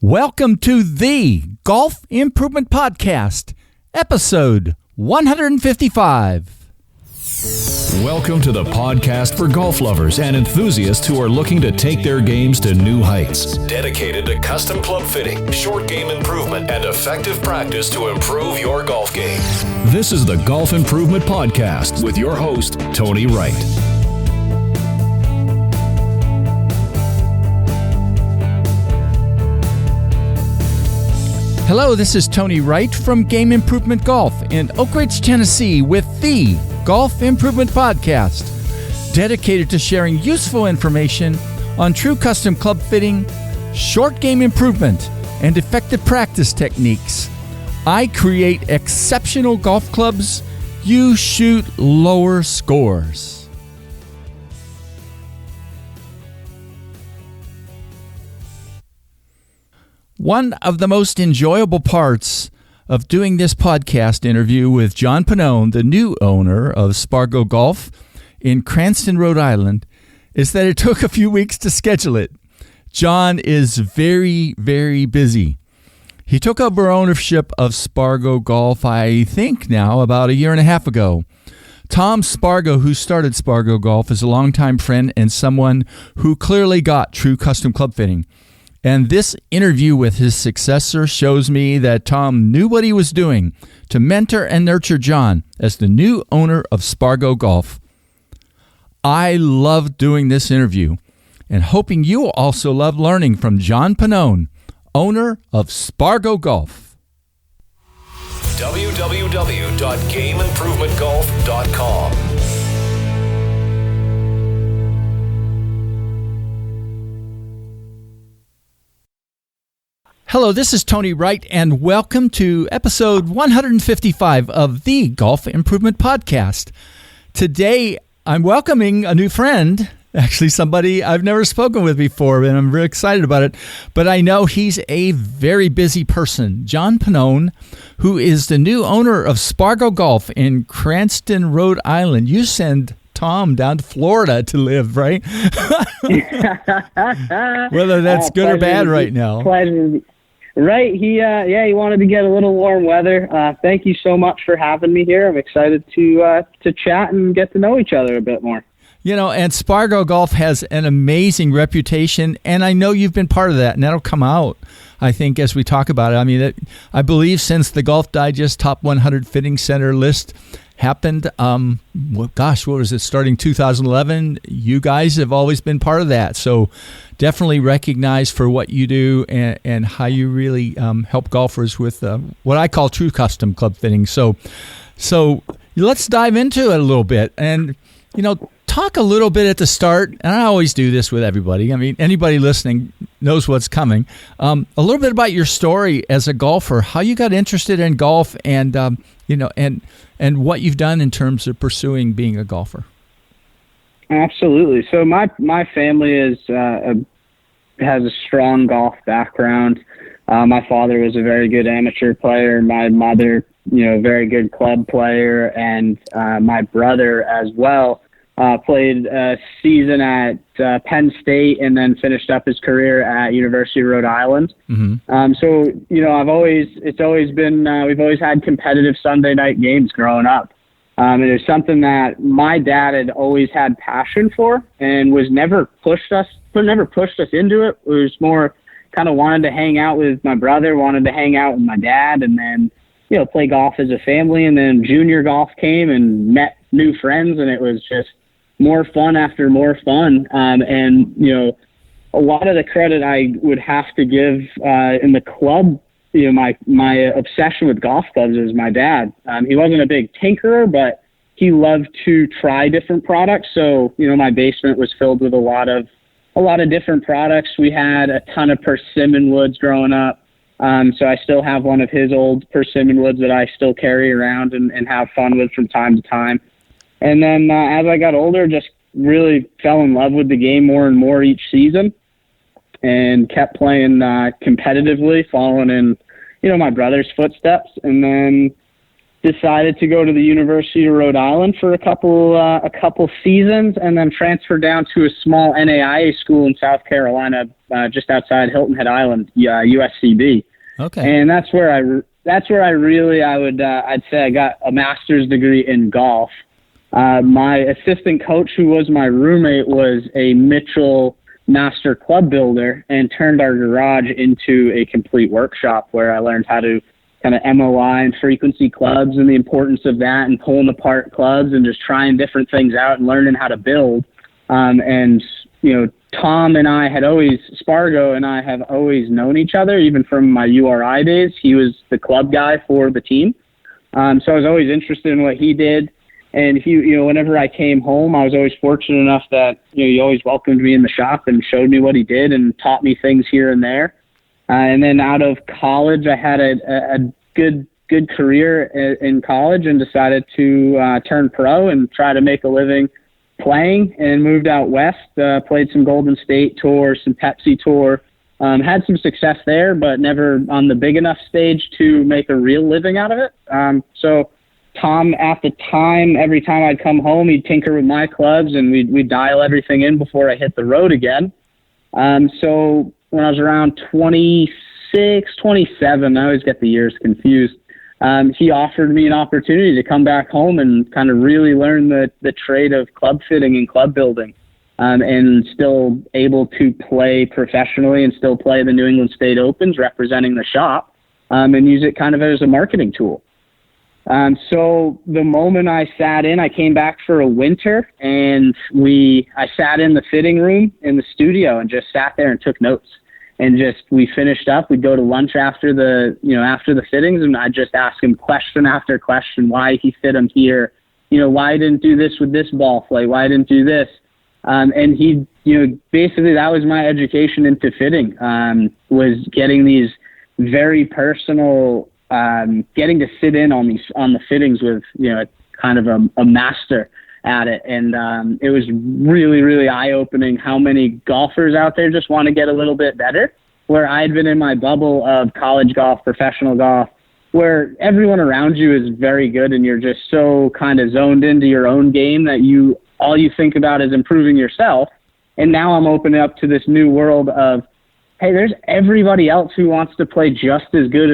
Welcome to the Golf Improvement Podcast, episode 155. Welcome to the podcast for golf lovers and enthusiasts who are looking to take their games to new heights. Dedicated to custom club fitting, short game improvement, and effective practice to improve your golf game. This is the Golf Improvement Podcast with your host, Tony Wright. Hello, this is Tony Wright from Game Improvement Golf in Oak Ridge, Tennessee with the Golf Improvement Podcast, dedicated to sharing useful information on true custom club fitting, short game improvement, and effective practice techniques. I create exceptional golf clubs. You shoot lower scores. One of the most enjoyable parts of doing this podcast interview with John Pannone, the new owner of Spargo Golf in Cranston, Rhode Island, is that it took a few weeks to schedule it. John is very, very busy. He took over ownership of Spargo Golf, I think now, about a year and a half ago. Tom Spargo, who started Spargo Golf, is a longtime friend and someone who clearly got true custom club fitting. And this interview with his successor shows me that Tom knew what he was doing to mentor and nurture John as the new owner of Spargo Golf. I loved doing this interview and hoping you also love learning from John Pannone, owner of Spargo Golf. www.gameimprovementgolf.com. Hello, this is Tony Wright, and welcome to episode 155 of the Golf Improvement Podcast. Today, I'm welcoming a new friend, actually somebody I've never spoken with before, and I'm very excited about it, but I know he's a very busy person. John Pannone, who is the new owner of Spargo Golf in Cranston, Rhode Island. You send Tom down to Florida to live, right? Whether that's good or bad right now. Pleasure. Right. He wanted to get a little warm weather. Thank you so much for having me here. I'm excited to chat and get to know each other a bit more. You know, and Spargo Golf has an amazing reputation, and I know you've been part of that, and that'll come out, I think, as we talk about it. I mean, I believe since the Golf Digest Top 100 Fitting Center list happened, what was it, starting 2011, you guys have always been part of that. So definitely recognized for what you do and how you really help golfers with what I call true custom club fitting. So let's dive into it a little bit and, you know, talk a little bit at the start. And I always do this with everybody. I mean, anybody listening knows what's coming. A little bit about your story as a golfer, how you got interested in golf and, and what you've done in terms of pursuing being a golfer. Absolutely. So my family has a strong golf background. My father was a very good amateur player. My mother, a very good club player, and my brother as well played a season at Penn State and then finished up his career at University of Rhode Island. Mm-hmm. So we've always had competitive Sunday night games growing up. It was something that my dad had always had passion for and was never pushed us into it. It was more kind of wanted to hang out with my brother, wanted to hang out with my dad, and then, play golf as a family. And then junior golf came and met new friends, and it was just more fun after more fun. A lot of the credit I would have to give in the club, my obsession with golf clubs is my dad. He wasn't a big tinkerer, but he loved to try different products. So, my basement was filled with a lot of different products. We had a ton of persimmon woods growing up. So I still have one of his old persimmon woods that I still carry around and have fun with from time to time. And then as I got older, just really fell in love with the game more and more each season and kept playing competitively, following in, my brother's footsteps, and then decided to go to the University of Rhode Island for a couple seasons, and then transferred down to a small NAIA school in South Carolina just outside Hilton Head Island, USCB. Okay. And that's where I'd say I got a master's degree in golf. My assistant coach, who was my roommate, was a Mitchell master club builder and turned our garage into a complete workshop where I learned how to kind of MOI and frequency clubs and the importance of that, and pulling apart clubs and just trying different things out and learning how to build. And, Tom and I Spargo and I have always known each other, even from my URI days. He was the club guy for the team. So I was always interested in what he did. And he, whenever I came home, I was always fortunate enough that, he always welcomed me in the shop and showed me what he did and taught me things here and there. And then out of college, I had a good career in college and decided to turn pro and try to make a living playing, and moved out west, played some Golden State Tour, some Pepsi Tour, had some success there, but never on the big enough stage to make a real living out of it. So Tom, at the time, every time I'd come home, he'd tinker with my clubs, and we'd dial everything in before I hit the road again. So when I was around 26, 27, I always get the years confused, he offered me an opportunity to come back home and kind of really learn the trade of club fitting and club building, and still able to play professionally and still play the New England State Opens representing the shop, and use it kind of as a marketing tool. So the moment I came back for a winter, and I sat in the fitting room in the studio and just sat there and took notes. And we finished up. We'd go to lunch after the fittings, and I'd just ask him question after question, why he fit him here, why I didn't do this with this ball flight, why I didn't do this. And he, basically that was my education into fitting, was getting these very personal, getting to sit in on the fittings with, kind of a master at it. And it was really, really eye-opening how many golfers out there just want to get a little bit better, where I'd been in my bubble of college golf, professional golf, where everyone around you is very good and you're just so kind of zoned into your own game that all you think about is improving yourself. And now I'm opening up to this new world of, hey, there's everybody else who wants to play just as good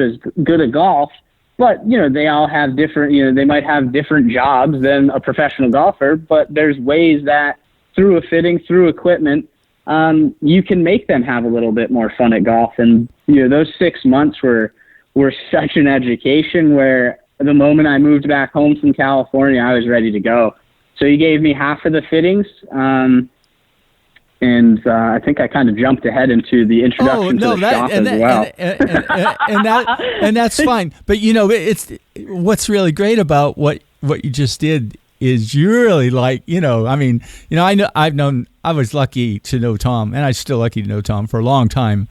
at golf. But, they all have different, they might have different jobs than a professional golfer, but there's ways that through a fitting, through equipment, you can make them have a little bit more fun at golf. And, those 6 months were such an education, where the moment I moved back home from California, I was ready to go. So he gave me half of the fittings, and I think I kind of jumped ahead into the introduction to the shop as well. And that's fine. But it's what's really great about what you just did is you're really like, I was lucky to know Tom, and I'm still lucky to know Tom for a long time.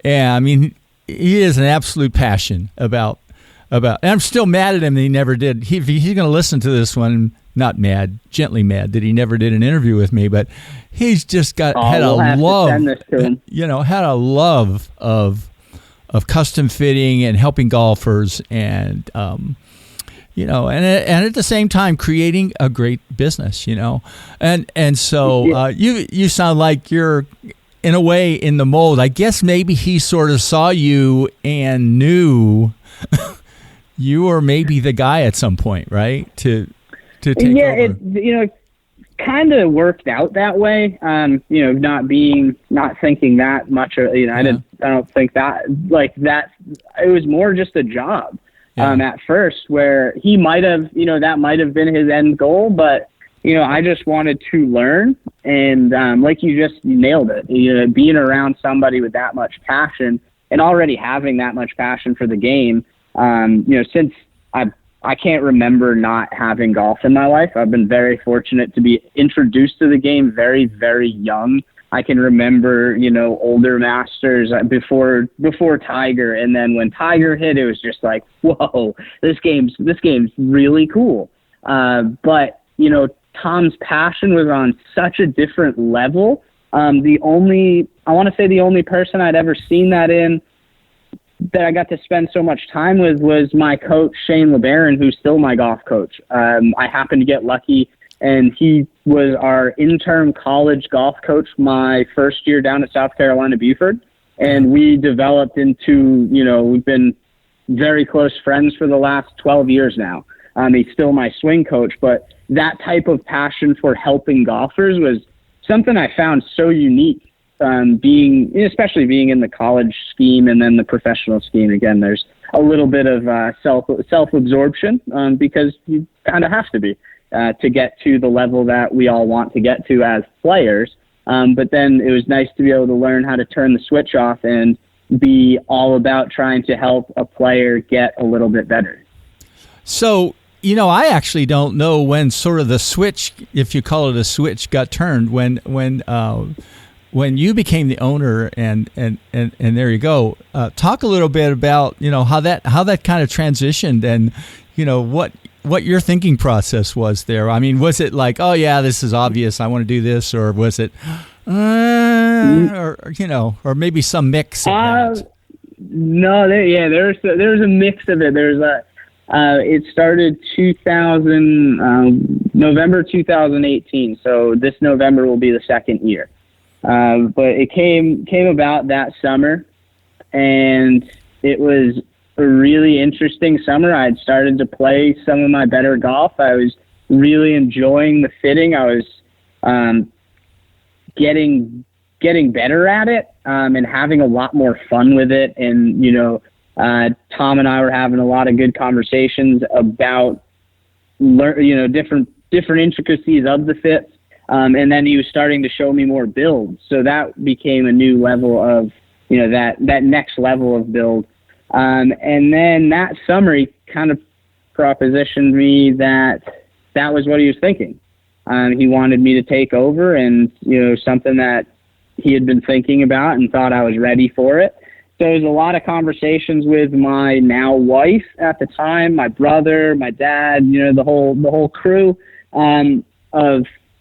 And he is an absolute passion about, and I'm still mad at him that he never did. He's going to listen to this one. Not mad, gently mad that he never did an interview with me, but he's just had a love of custom fitting and helping golfers, and and at the same time creating a great business, and so you sound like you're in a way in the mold. I guess maybe he sort of saw you and knew you were maybe the guy at some point, right? To take over. It kind of worked out that way. Not thinking that much. I don't think that like that. It was more just a job at first, where he might have, that might have been his end goal, but I just wanted to learn, and like you just nailed it. Being around somebody with that much passion and already having that much passion for the game. Since I can't remember not having golf in my life. I've been very fortunate to be introduced to the game very, very young. I can remember, older masters before Tiger, and then when Tiger hit, it was just like, whoa, this game's really cool. But Tom's passion was on such a different level. The only person I'd ever seen that in, that I got to spend so much time with, was my coach, Shane LeBaron, who's still my golf coach. I happened to get lucky and he was our interim college golf coach my first year down at South Carolina Buford. And we developed into, we've been very close friends for the last 12 years now. He's still my swing coach, but that type of passion for helping golfers was something I found so unique, especially being in the college scheme and then the professional scheme. Again, there's a little bit of self-absorption because you kind of have to be to get to the level that we all want to get to as players. But then it was nice to be able to learn how to turn the switch off and be all about trying to help a player get a little bit better. So, I actually don't know when sort of the switch, if you call it a switch, got turned when you became the owner and there you go. Talk a little bit about, how that kind of transitioned and, what your thinking process was there. I mean, was it like, oh yeah, this is obvious, I want to do this, or was it, or maybe some mix of that? No, there was a mix of it. It started November 2018, so this November will be the second year. But it came about that summer, and it was a really interesting summer. I had started to play some of my better golf. I was really enjoying the fitting. I was getting better at it and having a lot more fun with it. And, Tom and I were having a lot of good conversations about, different intricacies of the fits. And then he was starting to show me more builds. So that became a new level of, that next level of build. And then that summer, he kind of propositioned me that was what he was thinking. He wanted me to take over, and, something that he had been thinking about and thought I was ready for it. So there was a lot of conversations with my now wife at the time, my brother, my dad, the whole crew,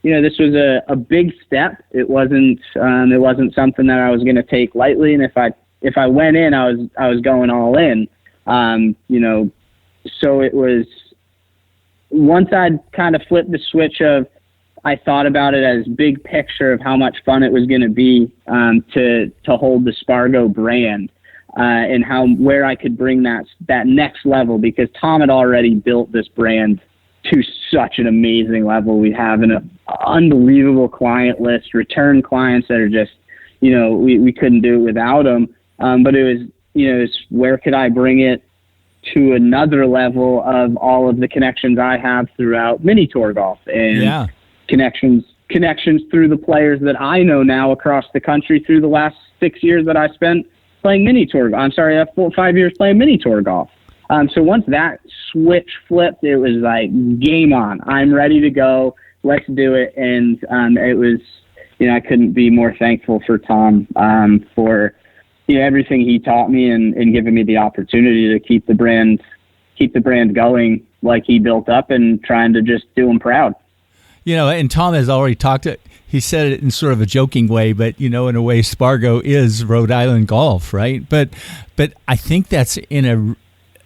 this was a big step. It wasn't something that I was going to take lightly. And if I went in, I was going all in. So it was, once I'd kind of flipped the switch of, I thought about it as big picture of how much fun it was going to be to hold the Spargo brand and where I could bring that next level, because Tom had already built this brand to such an amazing level. We have an unbelievable client list, return clients that are just, we couldn't do it without them. But it was, where could I bring it to another level of all of the connections I have throughout mini tour golf and connections through the players that I know now across the country through the last 6 years that I spent playing mini tour. 5 years playing mini tour golf. So once that switch flipped, it was like, game on. I'm ready to go. Let's do it. And it was, I couldn't be more thankful for Tom for everything he taught me and giving me the opportunity to keep the brand going like he built up, and trying to just do him proud. And Tom has already he said it in sort of a joking way, but, in a way, Spargo is Rhode Island golf, right? But I think that's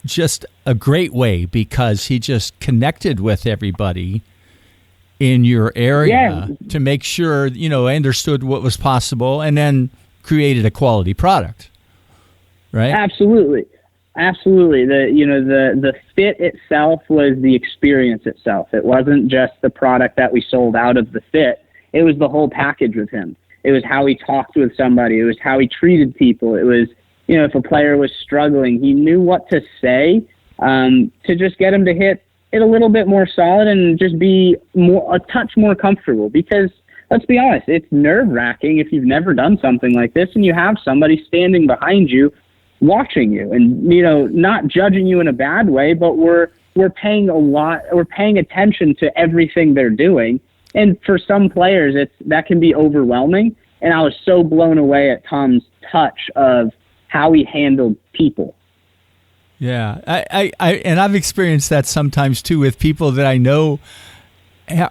just a great way, because he just connected with everybody in your area to make sure, understood what was possible, and then created a quality product, right? Absolutely. The fit itself was the experience itself. It wasn't just the product that we sold out of the fit. It was the whole package with him. It was how he talked with somebody. It was how he treated people. It was, if a player was struggling, he knew what to say to just get him to hit it a little bit more solid and just be a touch more comfortable. Because let's be honest, it's nerve-wracking if you've never done something like this and you have somebody standing behind you watching you and, not judging you in a bad way, but we're paying attention to everything they're doing. And for some players, that can be overwhelming. And I was so blown away at Tom's touch of how he handled people. Yeah, and I've experienced that sometimes too with people that I know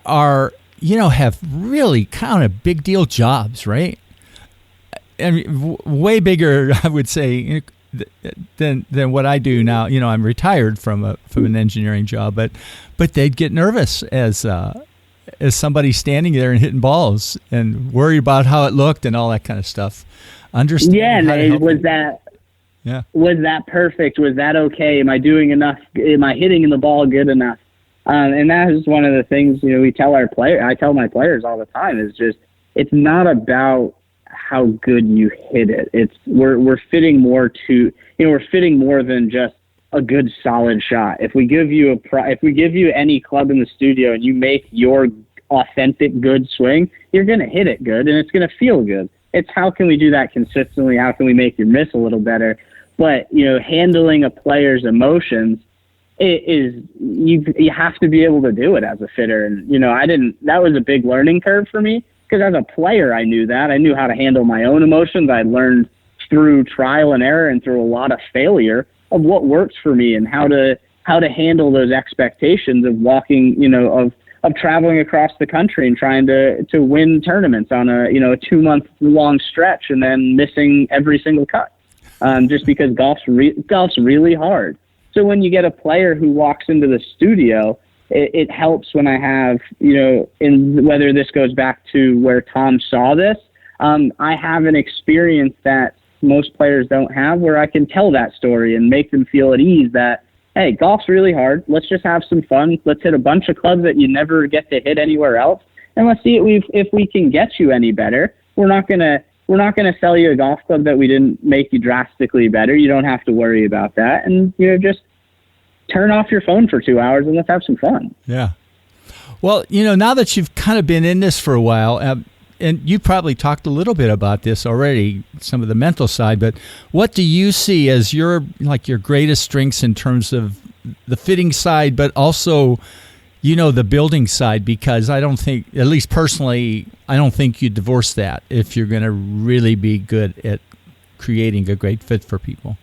are, have really kind of big deal jobs, right? And way bigger, I would say, than what I do now. I'm retired from an engineering job, but they'd get nervous as as somebody standing there and hitting balls and worry about how it looked and all that kind of stuff. Understand? Yeah, was that perfect? Was that okay? Am I doing enough? Am I hitting the ball good enough? And that is one of the things, I tell my players all the time, is just, it's not about how good you hit it. We're fitting more to, we're fitting more than just a good solid shot. If we give you any club in the studio and you make your authentic good swing, you're going to hit it good and it's going to feel good. It's how can we do that consistently? How can we make your miss a little better? But, handling a player's emotions, you have to be able to do it as a fitter. And, that was a big learning curve for me, because as a player, I knew that. I knew how to handle my own emotions. I learned through trial and error and through a lot of failure of what works for me and how to handle those expectations of walking, of traveling across the country and trying to win tournaments on a 2-month long stretch and then missing every single cut, just because golf's really hard. So when you get a player who walks into the studio, it helps when I have, in whether this goes back to where Tom saw this, I have an experience that most players don't have, where I can tell that story and make them feel at ease that, hey, golf's really hard. Let's just have some fun. Let's hit a bunch of clubs that you never get to hit anywhere else, and let's see if we can get you any better. We're not gonna sell you a golf club that we didn't make you drastically better. You don't have to worry about that, and just turn off your phone for 2 hours and let's have some fun. Yeah. Well, now that you've kind of been in this for a while, and you probably talked a little bit about this already, some of the mental side, but what do you see as your greatest strengths in terms of the fitting side, but also, the building side? Because I don't think, at least personally, I don't think you divorce that if you're going to really be good at creating a great fit for people.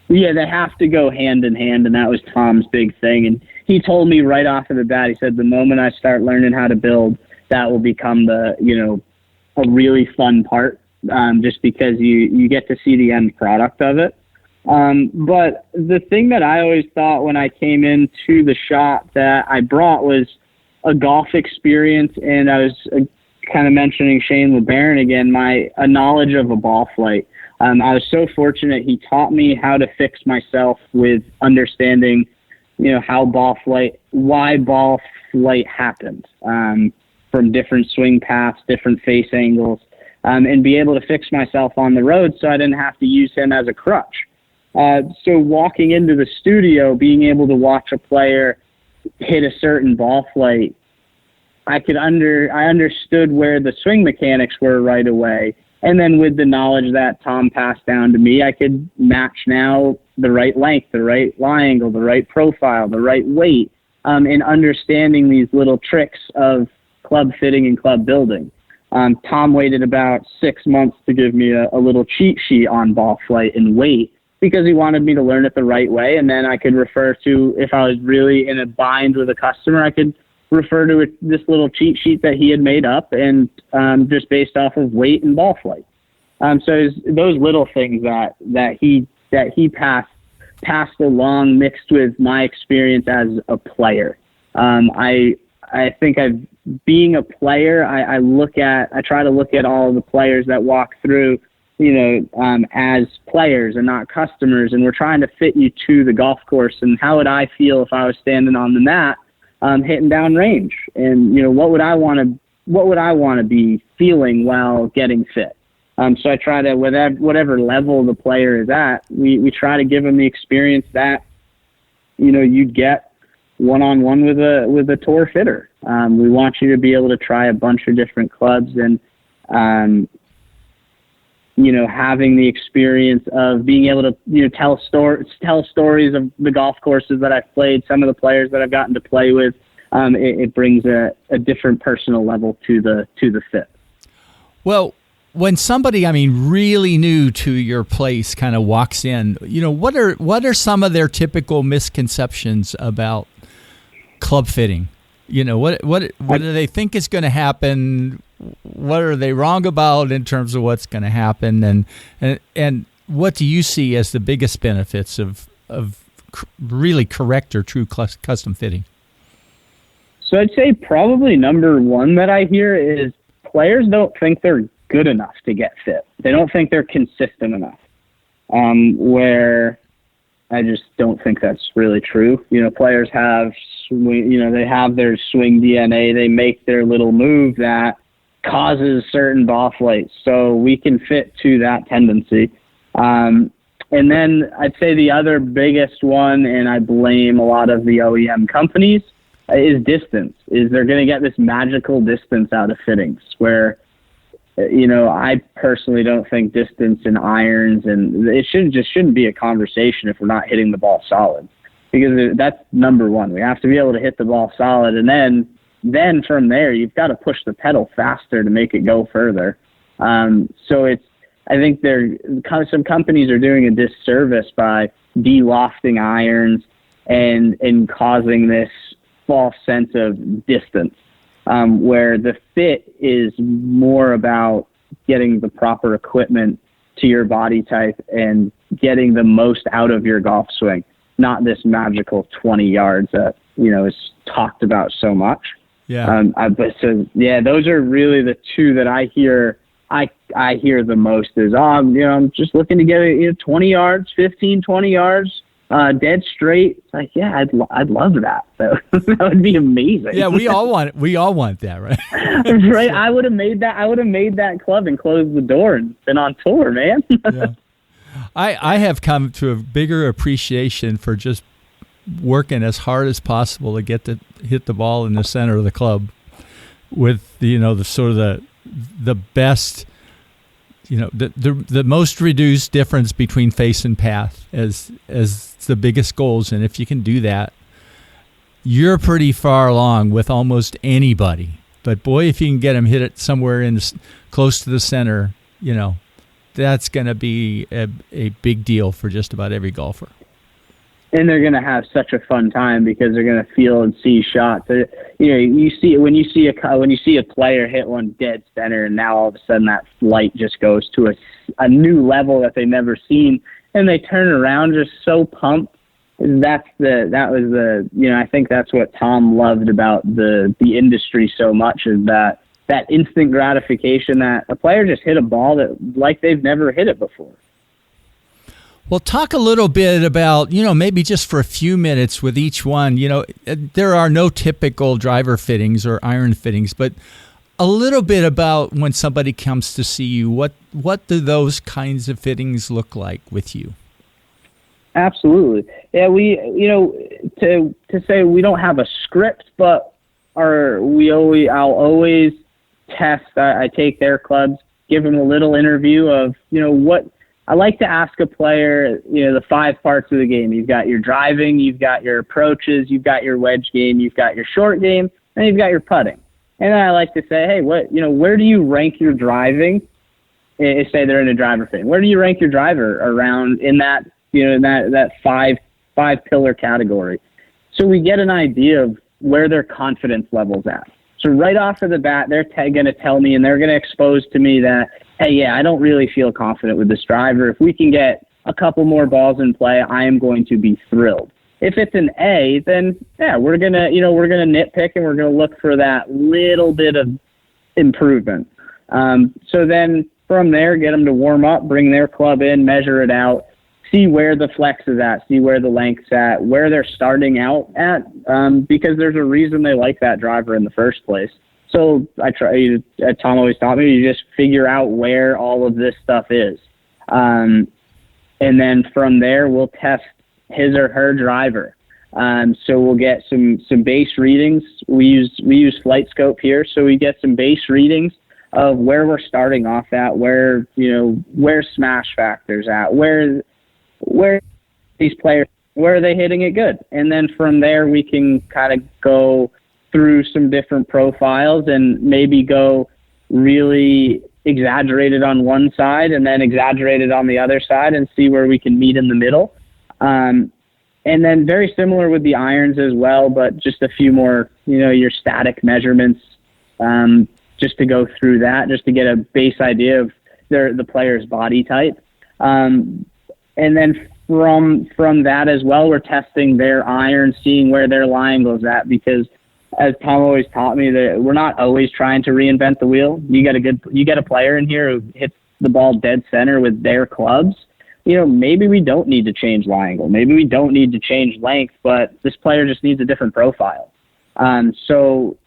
Yeah, they have to go hand in hand, and that was Tom's big thing. And he told me right off of the bat, he said, the moment I start learning how to build, that will become a really fun part, just because you get to see the end product of it. But the thing that I always thought when I came into the shop that I brought was a golf experience, and I was kind of mentioning Shane LeBaron again, a knowledge of a ball flight. I was so fortunate. He taught me how to fix myself with understanding, why ball flight happens, from different swing paths, different face angles, and be able to fix myself on the road so I didn't have to use him as a crutch. So walking into the studio, being able to watch a player hit a certain ball flight, I understood where the swing mechanics were right away. And then with the knowledge that Tom passed down to me, I could match now the right length, the right lie angle, the right profile, the right weight, in understanding these little tricks of club fitting and club building. Tom waited about 6 months to give me a little cheat sheet on ball flight and weight, because he wanted me to learn it the right way. And then I could refer to, if I was really in a bind with a customer, I could refer to this little cheat sheet that he had made up, and just based off of weight and ball flight. So it's those little things that he passed along, mixed with my experience as a player. I think being a player, I try to look at all the players that walk through, as players and not customers, and we're trying to fit you to the golf course. And how would I feel if I was standing on the mat, hitting down range? And what would I want to be feeling while getting fit? So I try to, whatever level the player is at, we try to give them the experience that you'd get one-on-one with a tour fitter. We want you to be able to try a bunch of different clubs, and having the experience of being able to tell stories of the golf courses that I've played, some of the players that I've gotten to play with. It brings a different personal level to the fit. Well, when somebody, really new to your place kind of walks in, what are some of their typical misconceptions about club fitting? What do they think is going to happen? What are they wrong about in terms of what's going to happen? And what do you see as the biggest benefits of really correct or true custom fitting? So I'd say probably number one that I hear is players don't think they're good enough to get fit. They don't think they're consistent enough. Where I just don't think that's really true. Players have they have their swing DNA. They make their little move that causes certain ball flights. So we can fit to that tendency. And then I'd say the other biggest one, and I blame a lot of the OEM companies, is distance. They're going to get this magical distance out of fittings where, I personally don't think distance and irons, and it shouldn't be a conversation if we're not hitting the ball solid, because that's number one. We have to be able to hit the ball solid, and then from there you've got to push the pedal faster to make it go further. So I think some companies are doing a disservice by de-lofting irons and causing this false sense of distance. Where the fit is more about getting the proper equipment to your body type and getting the most out of your golf swing, not this magical 20 yards that, is talked about so much. Yeah. Those are really the two that I hear. I hear the most is, I'm just looking to get 20 yards, 15, 20 yards. Dead straight. It's like, yeah, I'd love that. That would be amazing. Yeah, we all want that, right? Right. I would have made that club and closed the door and been on tour, man. Yeah. I have come to a bigger appreciation for just working as hard as possible to get to hit the ball in the center of the club with the sort of the best, the most reduced difference between face and path as the biggest goals. And if you can do that, you're pretty far along with almost anybody. But boy, if you can get them hit it somewhere close to the center, that's going to be a big deal for just about every golfer. And they're going to have such a fun time because they're going to feel and see shots. You see when you see a player hit one dead center, and now all of a sudden that flight just goes to a new level that they've never seen, and they turn around just so pumped. I think that's what Tom loved about the industry so much, is that instant gratification that a player just hit a ball that like they've never hit it before. Well, talk a little bit about, maybe just for a few minutes with each one. There are no typical driver fittings or iron fittings, but a little bit about when somebody comes to see you, what do those kinds of fittings look like with you? Absolutely. Yeah, to say we don't have a script, but I'll always test. I take their clubs, give them a little interview of, what I like to ask a player, the 5 parts of the game. You've got your driving, you've got your approaches, you've got your wedge game, you've got your short game, and you've got your putting. And then I like to say, hey, where do you rank your driving? Say they're in a driver fitting. Where do you rank your driver around in that, that five pillar category? So we get an idea of where their confidence level's at. So right off of the bat, they're going to tell me, and they're going to expose to me that, hey, yeah, I don't really feel confident with this driver. If we can get a couple more balls in play, I am going to be thrilled. If it's an A, then yeah, we're gonna nitpick and we're gonna look for that little bit of improvement. So then from there, get them to warm up, bring their club in, measure it out, see where the flex is at, see where the length's at, where they're starting out at, because there's a reason they like that driver in the first place. So Tom always taught me, you just figure out where all of this stuff is. And then from there, we'll test his or her driver. So we'll get some base readings. We use Flight Scope here, so we get some base readings of where we're starting off at, where smash factors at, where these players, where are they hitting it good? And then from there, we can kind of go through some different profiles and maybe go really exaggerated on one side and then exaggerated on the other side and see where we can meet in the middle. And then very similar with the irons as well, but just a few more, your static measurements, just to go through that, just to get a base idea of the player's body type. And then from that as well, we're testing their iron, seeing where their lie angle's at, because as Tom always taught me, that we're not always trying to reinvent the wheel. You get a player in here who hits the ball dead center with their clubs. Maybe we don't need to change lie angle. Maybe we don't need to change length, but this player just needs a different profile. So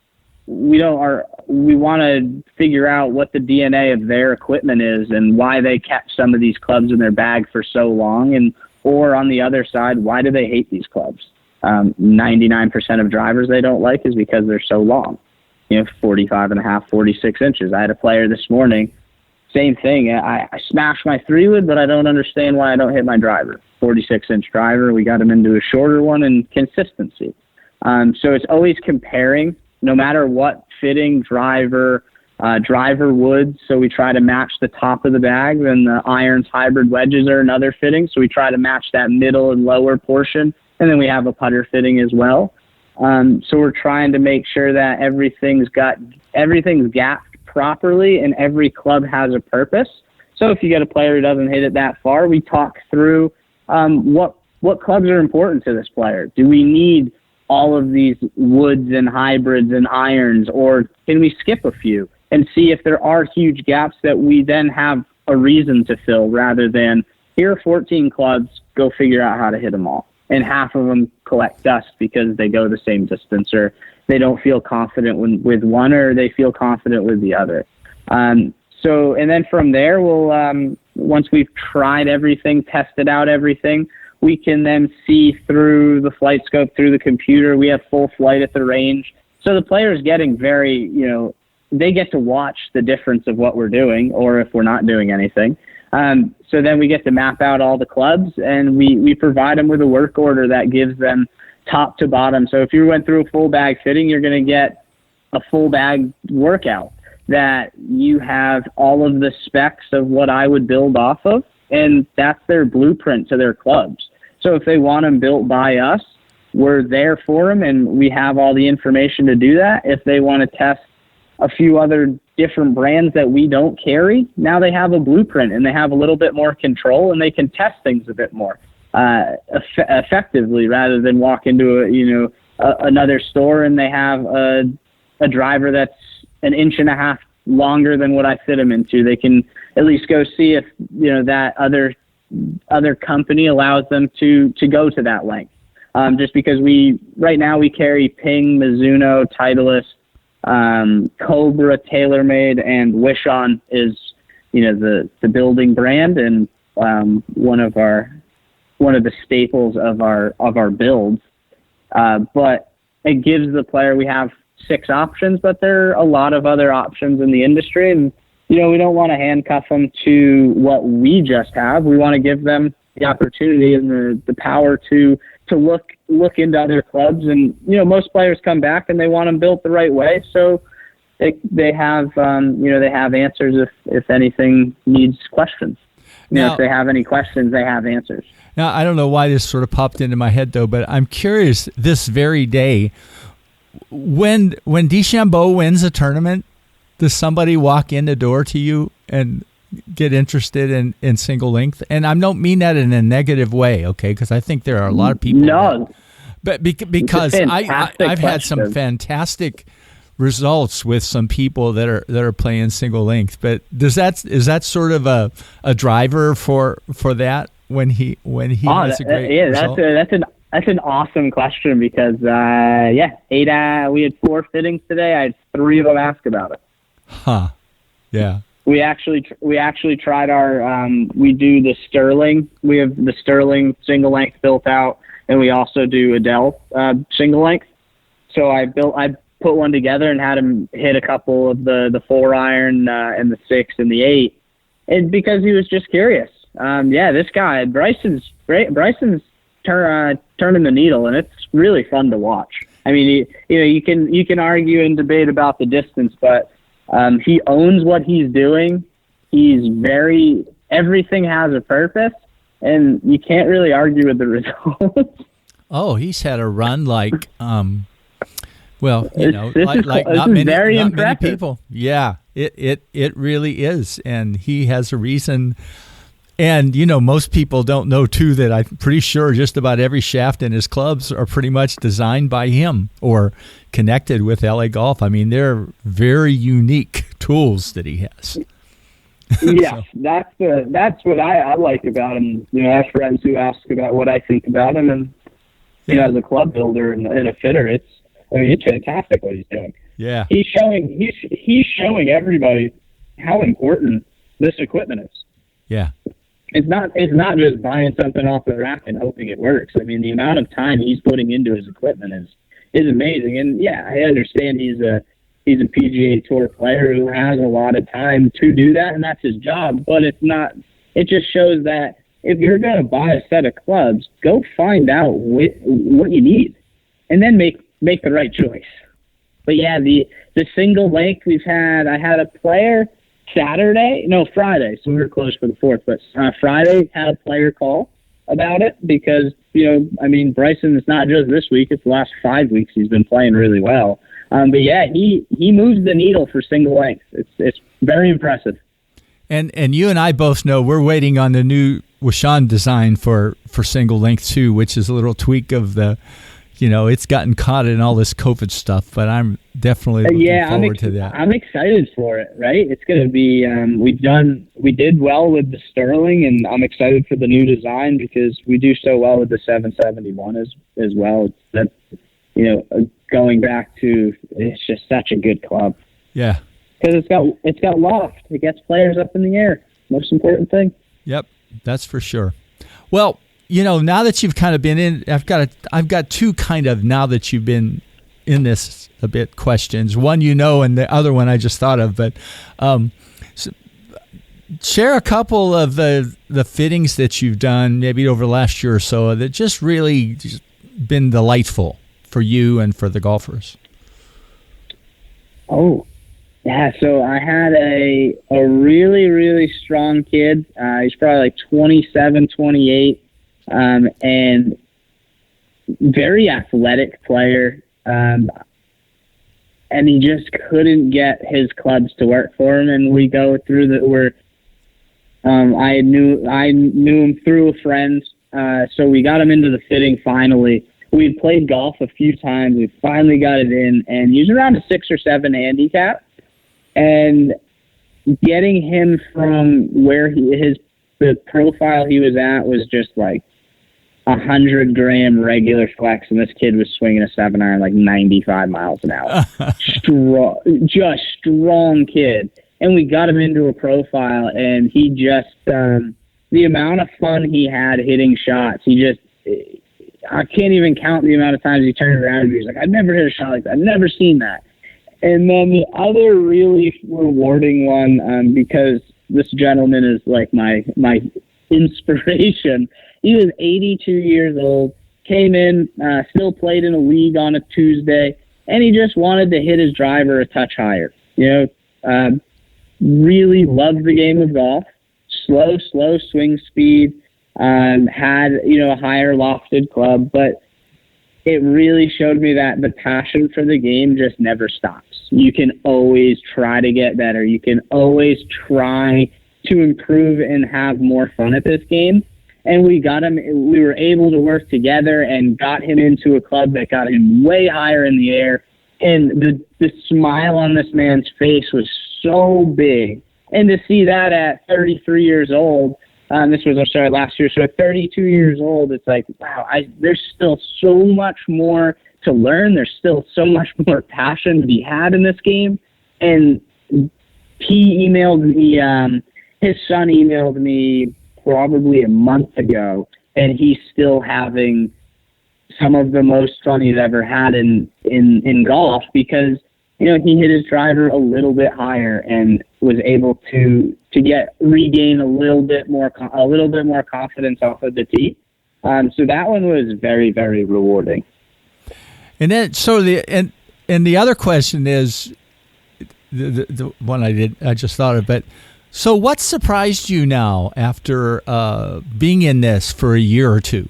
we want to figure out what the DNA of their equipment is and why they kept some of these clubs in their bag for so long, or on the other side, why do they hate these clubs? 99% of drivers they don't like is because they're so long, 45 and a half, 46 inches. I had a player this morning, same thing. I smashed my 3-wood, but I don't understand why I don't hit my driver. 46-inch driver. We got him into a shorter one, and consistency. So it's always comparing, no matter what fitting, driver wood. So we try to match the top of the bag. Then the irons, hybrid wedges are another fitting. So we try to match that middle and lower portion. And then we have a putter fitting as well. So we're trying to make sure that everything's gapped properly and every club has a purpose. So if you get a player who doesn't hit it that far, we talk through what clubs are important to this player. Do we need all of these woods and hybrids and irons, or can we skip a few and see if there are huge gaps that we then have a reason to fill, rather than here are 14 clubs, go figure out how to hit them all. And half of them collect dust because they go the same distance, or they don't feel confident with one, or they feel confident with the other. And then from there, we'll once we've tried everything, tested out everything, we can then see through the flight scope, through the computer. We have full flight at the range. So the player's getting very, they get to watch the difference of what we're doing, or if we're not doing anything. So then we get to map out all the clubs, and we provide them with a work order that gives them top to bottom. So if you went through a full bag fitting, you're going to get a full bag workout that you have all of the specs of what I would build off of, and that's their blueprint to their clubs. So if they want them built by us, we're there for them, and we have all the information to do that. If they want to test a few other different brands that we don't carry, now they have a blueprint and they have a little bit more control, and they can test things a bit more effectively, rather than walk into another store and they have a driver that's an inch and a half longer than what I fit them into. They can at least go see if that other company allows them to go to that length. Just because right now we carry Ping, Mizuno, Titleist, Cobra, TaylorMade, and Wishon is the building brand, and one of the staples of our builds. But it gives the player, we have 6 options, but there are a lot of other options in the industry, and we don't want to handcuff them to what we just have. We want to give them the opportunity and the power to look into other clubs. And most players come back and they want them built the right way, so they have they have answers if anything needs questions. Now, if they have any questions, they have answers. Now, I don't know why this sort of popped into my head, though, but I'm curious, this very day, when DeChambeau wins a tournament, does somebody walk in the door to you and get interested in single length? And I don't mean that in a negative way, okay, because I think there are a lot of people. No. But because I've had some fantastic results with some people that are playing single length. But is that sort of a driver for that when he has a great result? That's an awesome question, because we had 4 fittings today. I had 3 of them ask about it. Huh. Yeah. We actually tried our we do the Sterling. We have the Sterling single length built out, and we also do Adele single length. So I put one together and had him hit a couple of the 4-iron and the 6 and the 8, and because he was just curious. This guy Bryson's turning the needle, and it's really fun to watch. I mean, you can argue and debate about the distance, but he owns what he's doing. Everything has a purpose, and you can't really argue with the results. Oh, he's had a run like not many people. Yeah, it really is, and he has a reason And, most people don't know, too, that I'm pretty sure just about every shaft in his clubs are pretty much designed by him or connected with LA Golf. I mean, they're very unique tools that he has. Yeah, that's what I like about him. I have friends who ask about what I think about him, and as a club builder and a fitter, it's fantastic what he's doing. Yeah, he's showing everybody how important this equipment is. Yeah, it's not just buying something off the rack and hoping it works. I mean, the amount of time he's putting into his equipment is amazing. And yeah, I understand he's a PGA Tour player who has a lot of time to do that, and that's his job. But it's not. It just shows that if you're going to buy a set of clubs, go find out what you need, and then make the right choice. But yeah, the single length I had a player Friday, so we were closed for the 4th, but Friday had a player call about it because, Bryson, it's not just this week, it's the last 5 weeks he's been playing really well. But yeah, he moves the needle for single length. It's very impressive. And you and I both know we're waiting on the new Washan design for single length too, which is a little tweak of the, it's gotten caught in all this COVID stuff, but I'm definitely looking forward to that. I'm excited for it, right? It's going to be, we did well with the Sterling, and I'm excited for the new design because we do so well with the 771 as well. That's, going back to, it's just such a good club. Yeah. Because it's got loft. It gets players up in the air. Most important thing. Yep, that's for sure. Well, now that you've kind of been in, I've got two kind of, now that you've been in this a bit, questions. One, and the other one I just thought of, but share a couple of the fittings that you've done maybe over the last year or so that just really just been delightful for you and for the golfers. Oh, yeah. So I had a really, really strong kid. He's probably like 27, 28. And very athletic player. And he just couldn't get his clubs to work for him. And we go through I knew him through a friend. So we got him into the fitting finally. We'd played golf a few times. We finally got it in, and he was around a 6 or 7 handicap. And getting him from where the profile he was at was just like 100-gram regular flex, and this kid was swinging a 7-iron like 95 miles an hour. Strong kid. And we got him into a profile, and he just, the amount of fun he had hitting shots, I can't even count the amount of times he turned around and he was like, I've never hit a shot like that. I've never seen that. And then the other really rewarding one, because this gentleman is like my inspiration. He was 82 years old, came in, still played in a league on a Tuesday, and he just wanted to hit his driver a touch higher. Really loved the game of golf, slow swing speed, had, a higher lofted club, but it really showed me that the passion for the game just never stops. You can always try to get better. You can always try to improve and have more fun at this game. And we were able to work together and got him into a club that got him way higher in the air. And the smile on this man's face was so big. And to see that at 33 years old, last year. So at 32 years old, it's like, wow, there's still so much more to learn. There's still so much more passion to be had in this game. And he emailed me, his son emailed me probably a month ago, and he's still having some of the most fun he's ever had in golf because, he hit his driver a little bit higher and was able to regain a little bit more confidence off of the tee. So that one was very, very rewarding. And then, and the other question is the one I just thought of, but so what surprised you now after being in this for a year or two?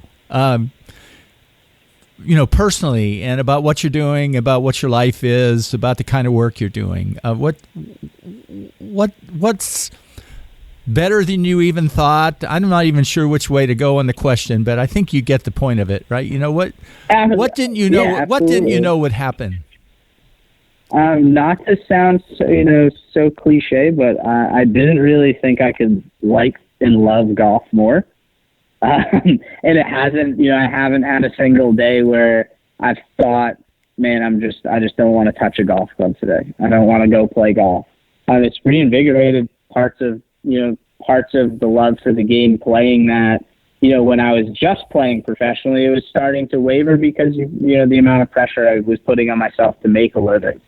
Personally, and about what you're doing, about what your life is, about the kind of work you're doing. better than you even thought? I'm not even sure which way to go on the question, but I think you get the point of it, right? You know what? What didn't you know? Yeah, what didn't you know would happen? Not to sound so cliche, but I didn't really think I could like and love golf more. And it hasn't, I haven't had a single day where I've thought, man, I just don't want to touch a golf club today. I don't want to go play golf. It's reinvigorated parts of the love for the game, playing that, when I was just playing professionally, it was starting to waver because, the amount of pressure I was putting on myself to make a living.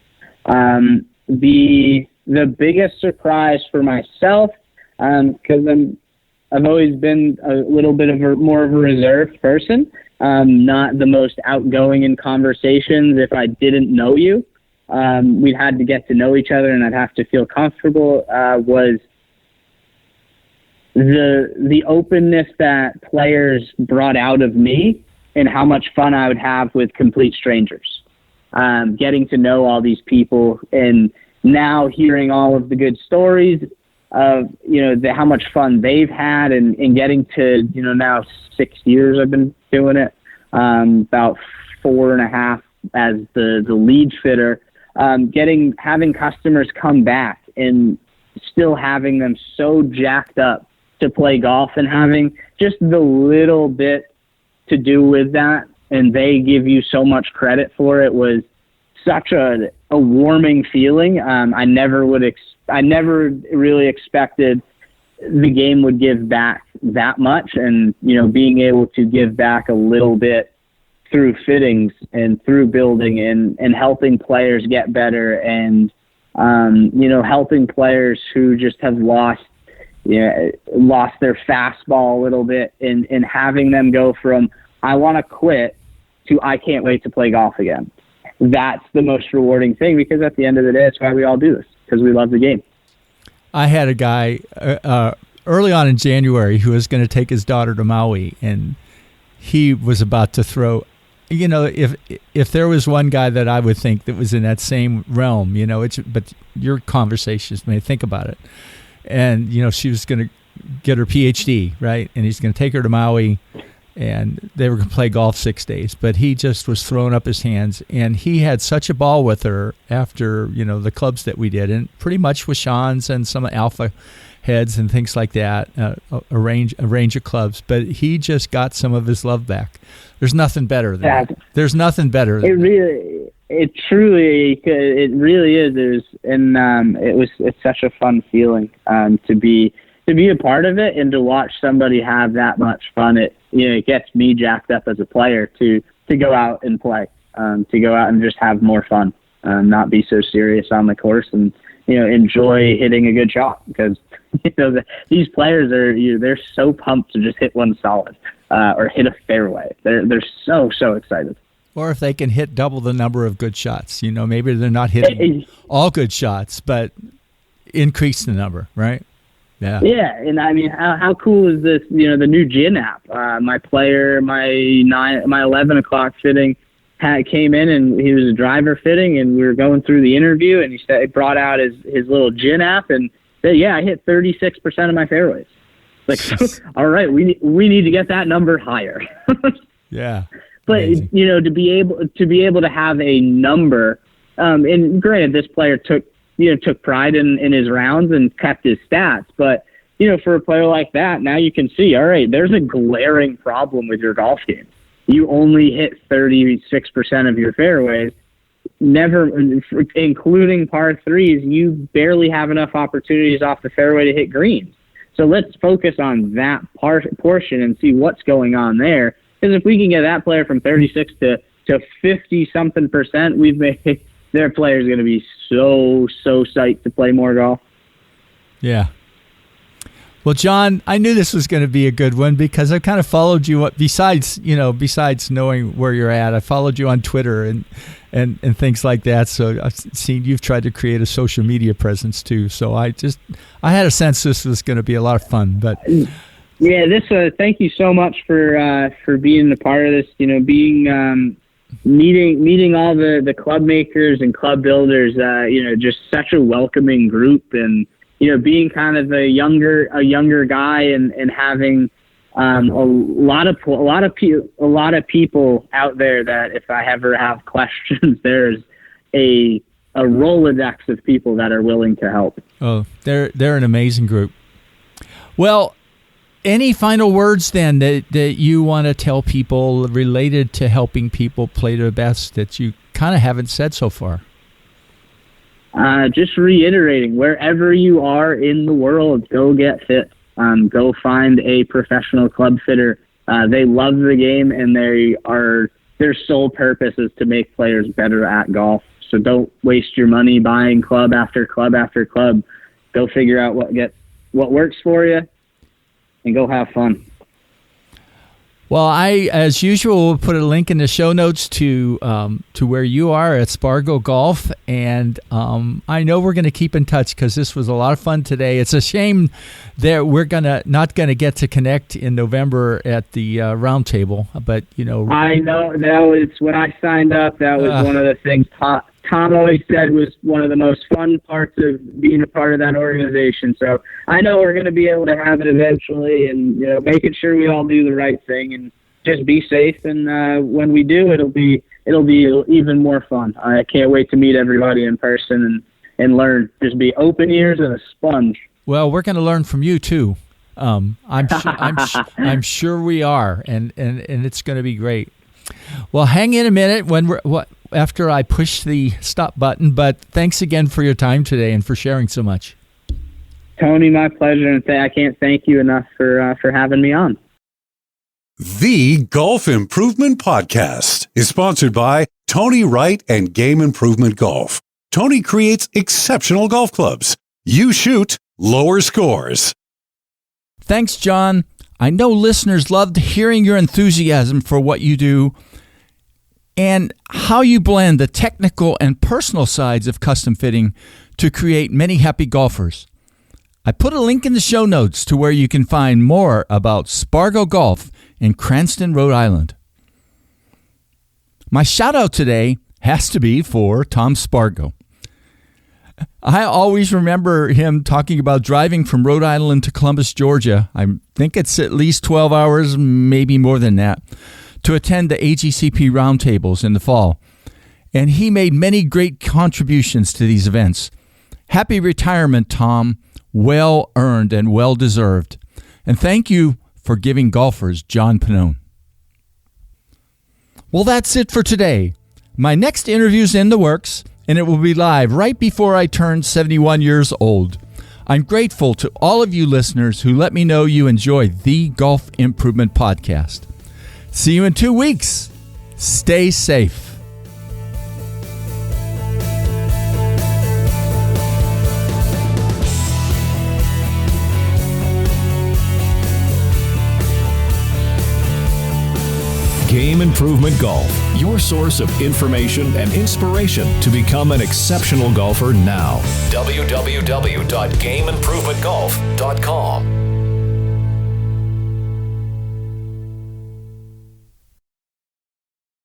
The biggest surprise for myself, because I've always been a little bit of more of a reserved person, not the most outgoing in conversations. If I didn't know you, we'd had to get to know each other and I'd have to feel comfortable, was the openness that players brought out of me and how much fun I would have with complete strangers. Getting to know all these people and now hearing all of the good stories of, how much fun they've had and getting to, now 6 years I've been doing it, about 4.5 as the lead fitter, having customers come back and still having them so jacked up to play golf and having just the little bit to do with that. And they give you so much credit for it was such a warming feeling. I never really expected the game would give back that much, and being able to give back a little bit through fittings and through building and helping players get better, and helping players who just have lost their fastball a little bit, and having them go from I want to quit to I can't wait to play golf again. That's the most rewarding thing, because at the end of the day, that's why we all do this, because we love the game. I had a guy early on in January who was going to take his daughter to Maui, and he was about to throw. If there was one guy that I would think that was in that same realm, but your conversations made me think about it. And, she was going to get her PhD, right? And he's going to take her to Maui, and they were going to play golf 6 days. But he just was throwing up his hands, and he had such a ball with her after, the clubs that we did, and pretty much with Sean's and some alpha heads and things like that, a range of clubs. But he just got some of his love back. There's nothing better than that. There's nothing better than that. It really is. It's such a fun feeling to be a part of it and to watch somebody have that much fun. It gets me jacked up as a player to go out and play, to go out and just have more fun, not be so serious on the course, and enjoy hitting a good shot, because these players they're so pumped to just hit one solid or hit a fairway. They're so excited. Or if they can hit double the number of good shots, maybe they're not hitting all good shots, but increase the number, right? Yeah. Yeah, and I mean, how cool is this? The new Gin app. My 11 o'clock fitting came in, and he was a driver fitting, and we were going through the interview, and he brought out his little Gin app, and said, "Yeah, I hit 36% of my fairways." Like, all right, we need to get that number higher. Yeah. But amazing. To be able to have a number, and granted, this player took pride in his rounds and kept his stats. But for a player like that, now you can see, all right, there's a glaring problem with your golf game. You only hit 36% of your fairways. Never, including par threes, you barely have enough opportunities off the fairway to hit greens. So let's focus on that portion and see what's going on there. Because if we can get that player from 36 to 50-something%, we've made their players going to be so psyched to play more golf. Yeah. Well, John, I knew this was going to be a good one because I kind of followed you. Besides knowing where you're at, I followed you on Twitter and things like that. So I've seen you've tried to create a social media presence too. So I had a sense this was going to be a lot of fun. But yeah, thank you so much for being a part of this. Being meeting all the club makers and club builders. Just such a welcoming group, and being kind of a younger guy and having a lot of people out there that if I ever have questions, there's a Rolodex of people that are willing to help. Oh, they're an amazing group. Well, any final words then that you want to tell people related to helping people play their best that you kind of haven't said so far? Just reiterating, wherever you are in the world, go get fit. Go find a professional club fitter. They love the game, and their sole purpose is to make players better at golf. So don't waste your money buying club after club after club. Go figure out what works for you, and go have fun. Well, I, as usual, will put a link in the show notes to where you are at Spargo Golf, and I know we're going to keep in touch because this was a lot of fun today. It's a shame that we're not gonna get to connect in November at the roundtable, but I know it's when I signed up. That was one of the things Tom always said was one of the most fun parts of being a part of that organization. So I know we're going to be able to have it eventually, and making sure we all do the right thing and just be safe. And when we do, it'll be even more fun. I can't wait to meet everybody in person and learn. Just be open ears and a sponge. Well, we're going to learn from you too. I'm sure we are, and it's going to be great. Well, hang in a minute after I push the stop button, but thanks again for your time today and for sharing so much. Tony, my pleasure, and I can't thank you enough for having me on. The Golf Improvement Podcast is sponsored by Tony Wright and Game Improvement Golf. Tony creates exceptional golf clubs. You shoot lower scores. Thanks, John. I know listeners loved hearing your enthusiasm for what you do and how you blend the technical and personal sides of custom fitting to create many happy golfers. I put a link in the show notes to where you can find more about Spargo Golf in Cranston, Rhode Island. My shout out today has to be for Tom Spargo. I always remember him talking about driving from Rhode Island to Columbus, Georgia. I think it's at least 12 hours, maybe more than that, to attend the AGCP roundtables in the fall. And he made many great contributions to these events. Happy retirement, Tom. Well earned and well deserved. And thank you for giving golfers John Pannone. Well, that's it for today. My next interview's in the works, and it will be live right before I turn 71 years old. I'm grateful to all of you listeners who let me know you enjoy the Golf Improvement Podcast. See you in 2 weeks. Stay safe. Game Improvement Golf, your source of information and inspiration to become an exceptional golfer now. www.gameimprovementgolf.com